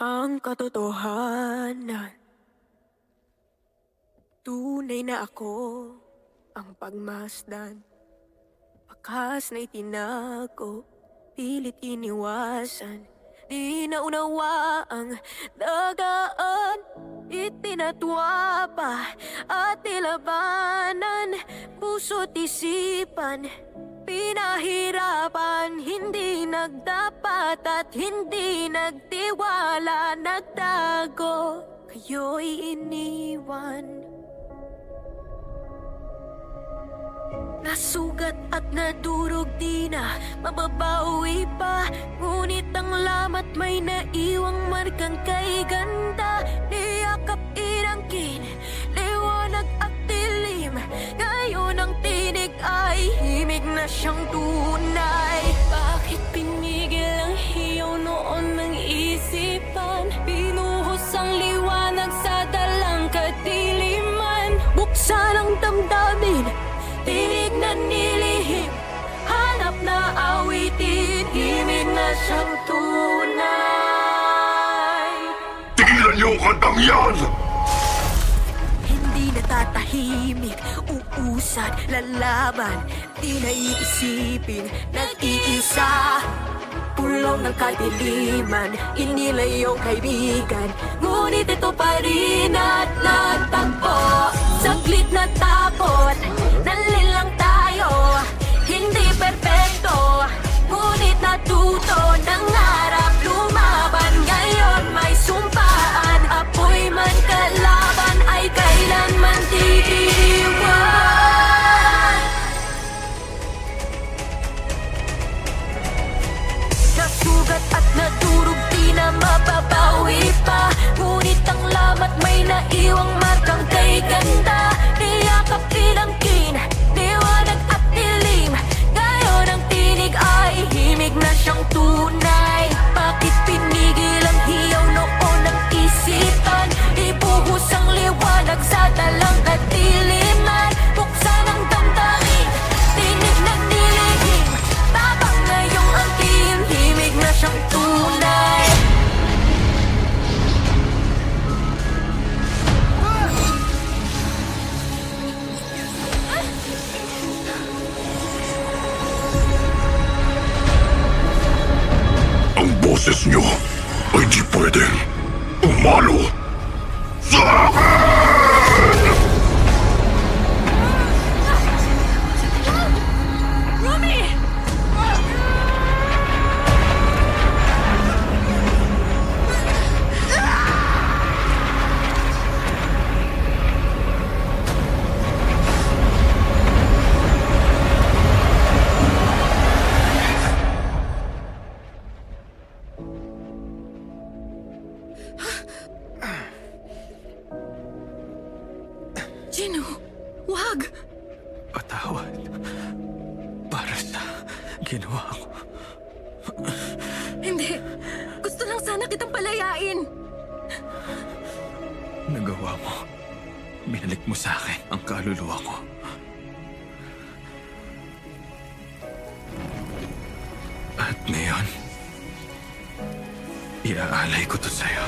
Ang katotohanan, tunay na ako ang pagmasdan. Wakas na itinago, pilit iniwasan. Di naunawa ang dagaan, itinatwa pa at nilabanan. Puso't isipan, pinahirapan. Hindi nagdapat at hindi nagtiwala. Nagtago, kayo'y iniwan. Nasugat at nadurog, di na mababawi pa. Ngunit ang lamat may naiwang markang kay ganda. Niyakap inangkin, liwanag at dilim. Ngayon ang tinig ay himig na siyang tunay. Bakit pinigil ang hiyaw noon ng isipan? Pinuhos ang liwanag sa dalang kadiliman. Buksan ang damdamin, tinig na nilihim, hanap na awitin, himig na siyang tunay. Tigilan niyo ang kantang yan! Hindi natatahimik, uusad, lalaban, di naiisipin, nag-iisa. Pulong ng kadiliman, inilayong kaibigan, ngunit ito pa rin at nagtagpo. Saglit na takot, nalilang tayo, hindi perpekto, ngunit natuto ng harap lumaban. Ngayon may sumpaan, apoy man kalaban ay kailanman titiwan. Nasugat at nadurog, di na mababawi pa. Ngunit ang lamat may naiwang markang kay ganda. Niyakap inangkin, liwanag at dilim. Ngayon ang tinig ay himig na siyang tunay. Bakit pinigil ang hiyaw noon ng isipan? Ibuhos ang liwanag sa dalang kadiliman. Buksan ang damdamin, tinig na nilihim. Tabang ngayong angkin, himig na siyang tunay. Ang boses niyo ay di pwedeng umalo sa akin! Rumi! Gino, wag! Patawad para sa ginawa ko. Hindi! Gusto lang sana kitang palayain! Nagawa mo. Binalik mo sa akin ang kaluluwa ko. At ngayon, iaalay ko to sa'yo.